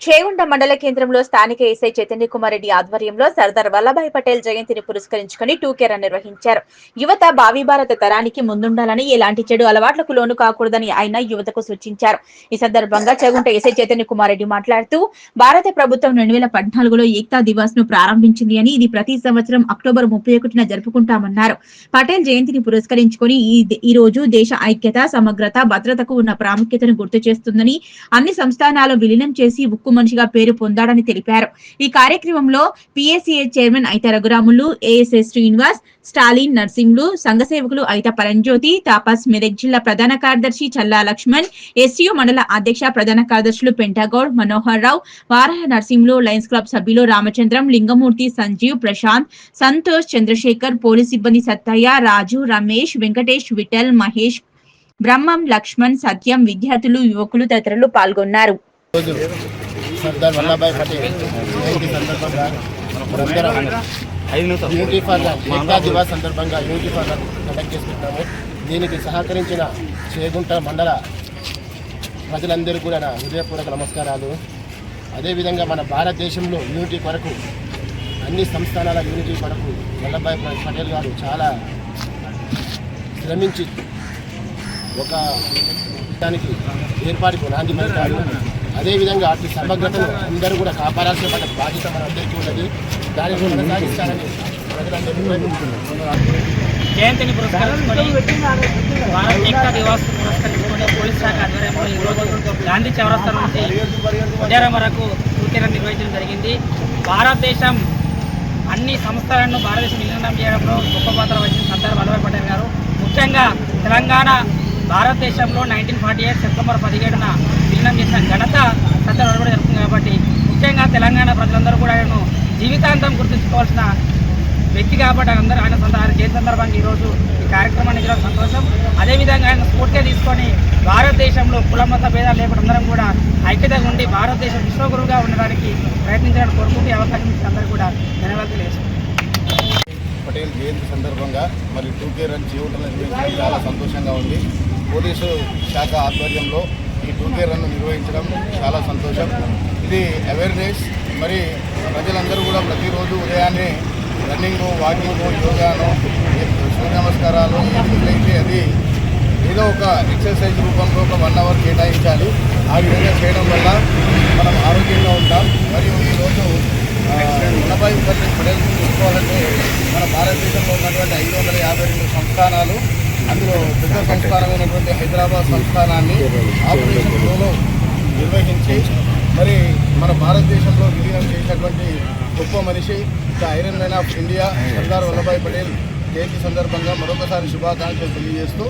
చేగుంట మండల కేంద్రంలో స్థానిక ఎస్ఐ చైతన్య కుమార్ రెడ్డి ఆధ్వర్యంలో సర్దార్ వల్లభాయ్ పటేల్ జయంతిని పురస్కరించుకుని టూకే రన్ నిర్వహించారు. యువత భావి భారత తరానికి ముందుండాలని, ఎలాంటి చెడు అలవాట్లకు లోను కాకూడదని ఆయన యువతకు సూచించారు. ఈ సందర్భంగా చేగుంట ఎస్ఐ చైతన్య కుమార్ రెడ్డి మాట్లాడుతూ, భారత ప్రభుత్వం 2014లో ఏక్తా దివాస్ ను ప్రారంభించింది అని, ఇది ప్రతి సంవత్సరం అక్టోబర్ 31న జరుపుకుంటామన్నారు. పటేల్ జయంతిని పురస్కరించుకుని ఈ రోజు దేశ ఐక్యత, సమగ్రత, భద్రతకు ఉన్న ప్రాముఖ్యతను గుర్తు చేస్తుందని, అన్ని సంస్థానాలు విలీనం చేసి ఉక్కు మనిషిగా పేరు పొందాడని తెలిపారు. ఈ కార్యక్రమంలో PSCA chairman ఐత Raghuramulu, ASA Srinivas, Stalin Narsimhulu, సంఘ సేవకులు ఐత పరంజ్యోతి, తాపస్, మెదక్ జిల్లా ప్రధాన కార్యదర్శి చల్లా లక్ష్మణ్, ఎస్యు మండల అధ్యక్ష ప్రధాన కార్యదర్శులు పెంటగౌడ్, మనోహర్ రావు, వారహ నర్సింహులు, లయన్స్ క్లబ్ సభ్యులు రామచంద్రం, లింగమూర్తి, సంజీవ్, ప్రశాంత్, సంతోష్, చంద్రశేఖర్, పోలీస్ సిబ్బంది సత్తయ్య, రాజు, రమేష్, వెంకటేష్, విఠల్, మహేష్, బ్రహ్మం, లక్ష్మణ్, సత్యం, విద్యార్థులు, యువకులు తదితరులు పాల్గొన్నారు. సర్దార్ వల్లభాయ్ పటేల్ జయంతి సందర్భంగా యూనిటీ ఫర్ ఏక్తా దివాస్ సందర్భంగా యూనిటీ ఫర్ కండక్ట్ చేసుకుంటాము. దీనికి సహకరించిన చేగుంట మండల ప్రజలందరూ కూడా నా హృదయపూర్వక నమస్కారాలు. అదేవిధంగా మన భారతదేశంలో యూనిటీ కొరకు, అన్ని సంస్థానాల యూనిటీ కొరకు వల్లభాయ్ పటేల్ గారు చాలా శ్రమించి ఒక దానికి ఏర్పాటుకు నాంది పలికారు. అదేవిధంగా అటు సమగ్రతను అందరూ కూడా కాపాడాల్సిన బాధ్యత మనందరికీ ఉన్నది. దాన్ని కొనసాగిస్తారని ప్రజలందరూ జయంతిని పురస్కరించుకొని భారత ఏక్తా దివాస్ పురస్కరించుకొని పోలీస్ శాఖ ఆధ్వర్యంలో ఈరోజు గాంధీ చౌరస్తా నుంచి ఉదయం వరకు సూచన నిర్వహించడం జరిగింది. భారతదేశం అన్ని సంస్థలను భారతదేశం విలీనం చేయడంలో గొప్ప పాత్ర వహించిన సర్దార్ వల్లభాయ్ పటేల్ గారు, ముఖ్యంగా తెలంగాణ భారతదేశంలో 1948 సెప్టెంబర్ 17న విలీనం చేసిన ఘనత సర్దార్ వల్లభాయ్ జరుగుతుంది. కాబట్టి ముఖ్యంగా తెలంగాణ ప్రజలందరూ కూడా ఆయన జీవితాంతం గుర్తుంచుకోవాల్సిన వ్యక్తి కాబట్టి ఆయన జయంతి సందర్భంగా ఈరోజు ఈ కార్యక్రమాన్ని నిర్వహించడం సంతోషం. అదేవిధంగా ఆయన స్ఫూర్తిగా తీసుకొని భారతదేశంలో కుల మత భేదాలు లేకుండా అందరం కూడా ఐక్యతగా ఉండి భారతదేశం విశ్వగురువుగా ఉండడానికి ప్రయత్నించాలని కోరుకుంటూ అవకాశం ఇచ్చిన అందరూ కూడా ధన్యవాదాలు తెలియజేస్తున్నాను. పటేల్ జయంతి సందర్భంగా మరి టూకే రన్ చేయుటను నిర్వహించడం చాలా సంతోషంగా ఉంది. పోలీసు శాఖ ఆధ్వర్యంలో ఈ టూకే రన్ను నిర్వహించడం చాలా సంతోషం. ఇది అవేర్నెస్. మరి ప్రజలందరూ కూడా ప్రతిరోజు ఉదయాన్నే రన్నింగ్, వాకింగ్, యోగాను, సూర్య నమస్కారాలు ఏదైతే అది ఏదో ఒక ఎక్సర్సైజ్ రూపంలో ఒక 1 అవర్ కేటాయించాలి. ఆ విధంగా చేయడం వల్ల మనం ఆరోగ్యంగా ఉంటాం. మరియు ఈరోజు వల్లభాయ్ పటేల్ చూసుకోవాలంటే మన భారతదేశంలో ఉన్నటువంటి 552 సంస్థానాలు, అందులో పెద్ద సంస్థానమైనటువంటి హైదరాబాద్ సంస్థానాన్ని ఆపరేషన్ ఫ్లోలో నిర్వహించి మరి మన భారతదేశంలో విలీనం చేసినటువంటి గొప్ప మనిషి, the iron man of India Sardar Vallabhbhai Patel జయంతి సందర్భంగా మరొకసారి శుభాకాంక్షలు తెలియజేస్తూ